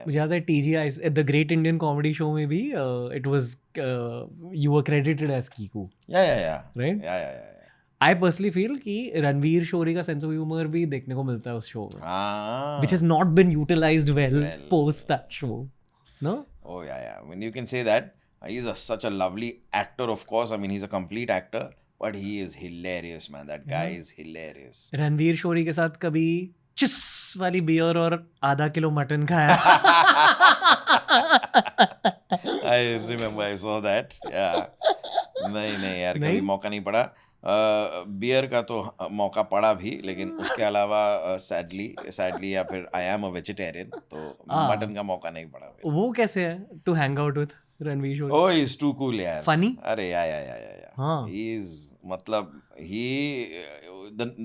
मुझे याद है TGI the great Indian comedy show में भी it was you were credited as Kiku, right? I personally feel कि रणवीर शोरी का सेंस ऑफ ह्यूमर भी देखने को मिलता है उस शो में, which has not been utilized well post that show, no? Oh yeah. I mean, you can say that. He's such a lovely actor, of course. I mean, he's a complete actor, but he is hilarious, man. That guy is hilarious. Ranveer शोरी के साथ कभी चिस वाली beer और आधा kilo mutton खाया? I remember, I saw that. Yeah. नहीं यार, कभी मौका नहीं पड़ा. बियर का तो मौका पड़ा भी, लेकिन उसके अलावा सैडली या फिर आई एम अ वेजिटेरियन, तो मटन का मौका नहीं पड़ा. वो कैसे है to hang out with Ranvir Shorey? Oh, he's too cool यार. फनी? अरे या. हाँ. He is, मतलब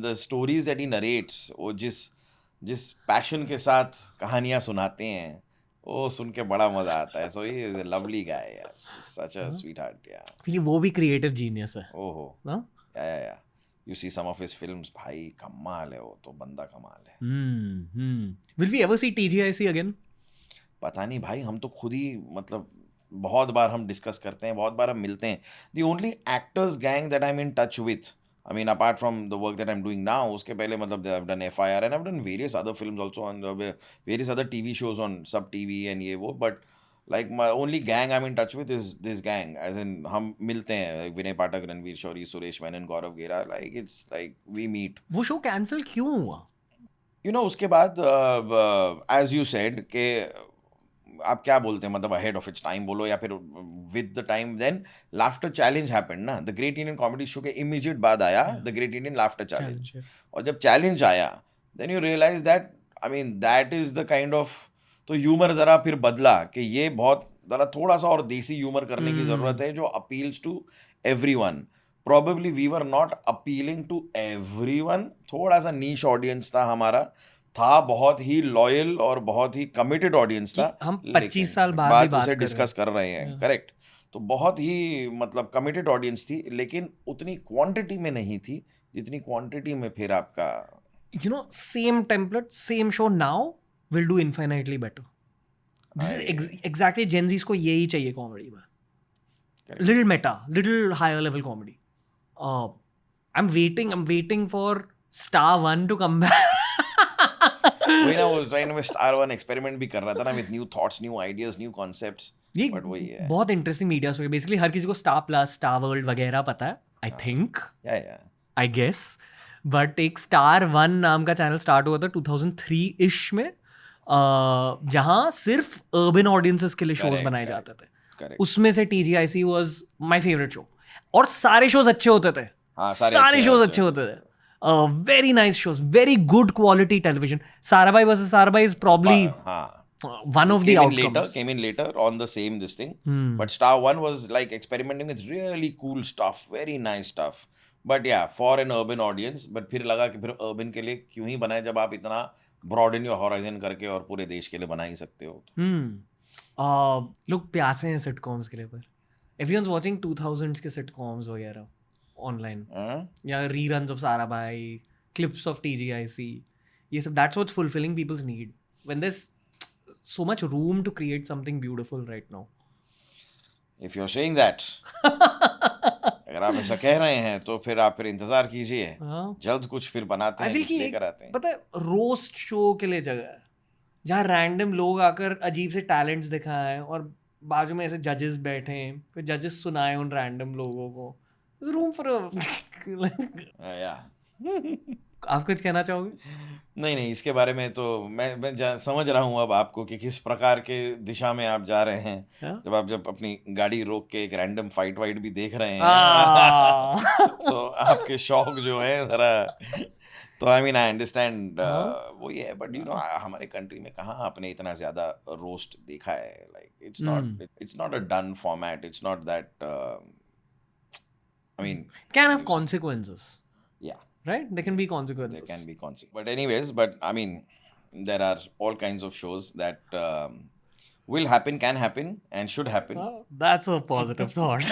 the stories that he narrates, वो जिस पैशन के साथ कहानियां सुनाते हैं, वो सुन के बड़ा मजा आता है. So he is a lovely guy यार. Such a sweetheart यार. क्योंकि वो भी क्रिएटिव जीनियस है. ओहो. ना? या. You see some of his films, भाई कमाल है, वो तो बंदा कमाल है. Will we ever see TGIC again? पता नहीं भाई, हम तो खुद ही मतलब बहुत बार हम डिस्कस करते हैं, बहुत बार हम मिलते हैं. The only actors gang that I'm in touch with, I mean, apart from the work that I'm doing now, उसके पहले मतलब I've done FIR and I've done various other films also on various other TV shows on Sub TV and ये वो, but like my only gang I'm in touch with is this gang, as in हम मिलते हैं, like विनय पाठक, रणवीर शौरी, सुरेश मेनन, गौरव गेरा, like it's like we meet. वो show cancel क्यों हुआ? You know, उसके बाद as you said कि आप क्या बोलते हैं, मतलब ahead of its time बोलो या फिर with the time, then laughter challenge happened ना. The Great Indian Comedy Show के immediate बाद आया the Great Indian Laughter Challenge. और जब challenge आया, then you realize that, I mean, that is the kind of, तो ह्यूमर ज़रा फिर बदला कि ये बहुत ज़रा थोड़ा सा और देसी ह्यूमर करने की ज़रूरत है जो appeals to everyone. Probably we were not appealing to everyone. थोड़ा सा niche audience था हमारा, था बहुत ही लॉयल और बहुत ही कमिटेड ऑडियंस था. हम 25 साल बाद उसे डिस्कस कर रहे हैं, करेक्ट. तो बहुत ही मतलब कमिटेड ऑडियंस थी, लेकिन उतनी क्वांटिटी में नहीं थी जितनी क्वांटिटी में फिर आपका, you know, same template, same show now will do infinitely better. This is exactly Gen Z's को यही चाहिए कॉमेडी में. Little meta, little higher level comedy. I'm waiting for Star One to come back. वही ना, वो trying में Star One experiment भी कर रहा था ना, with new thoughts, new ideas, new concepts. But वही है, बहुत इंटरेस्टिंग मीडिया शो है. बेसिकली हर किसी को स्टार प्लस, स्टार वर्ल्ड वगैरह पता है, I think, I guess. But एक Star One नाम का चैनल स्टार्ट हुआ था 2003-ish में, जहाँ सिर्फ अर्बन ऑडियंसेस के लिए शोज बनाए जाते थे. उसमें से TGIC was my favourite show. और सारे शोज अच्छे होते थे, सारे शोज अच्छे होते थे. Very nice shows, very good quality television. Sarabhai vs. Sarabhai is probably one of the outcomes. Came in later on the same this thing. But Star One was like experimenting with really cool stuff, very nice stuff. But yeah, for an urban audience. But फिर लगा कि फिर urban के लिए क्यों ही बनाए, जब आप इतना broaden your horizon करके और पूरे देश के लिए बना ही सकते हो. लोग प्यासे हैं sitcoms के लिए, पर everyone's watching 2000s के sitcoms वगैरह online, या reruns of Sarabhai, clips of TGIC, ये सब. That's what's fulfilling people's need when there's so much room to create something beautiful right now. If you're saying that, अगर आप ऐसा कह रहे हैं तो फिर आप फिर इंतजार कीजिए, जल्द कुछ फिर बनाते हैं, लेकर आते हैं. पता है, रोस्ट शो के लिए जगह है जहाँ रैंडम लोग आकर अजीब से टैलेंट्स दिखाएं और बाजू में ऐसे जजेस बैठे हैं, फिर जजेस सुनाए उन रैंडम लोगों को. रूम फॉर आप कुछ कहना चाहोगे? नहीं, इसके बारे में तो मैं समझ रहा हूँ अब आपको कि किस प्रकार के दिशा में आप जा रहे हैं. जब अपनी गाड़ी रोक के एक रैंडम फाइट वाइट भी देख रहे हैं तो आपके शौक जो है जरा, तो आई मीन आई अंडरस्टैंड वो ये है. बट यू नो, हमारे कंट्री में कहाँ आपने इतना ज्यादा रोस्ट देखा है. Like it's not a done format, it's not that, I mean, can have consequences. Yeah. Right? There can be consequences. There can be consequences. But anyways, I mean, there are all kinds of shows that will happen, can happen, and should happen. That's a positive thought.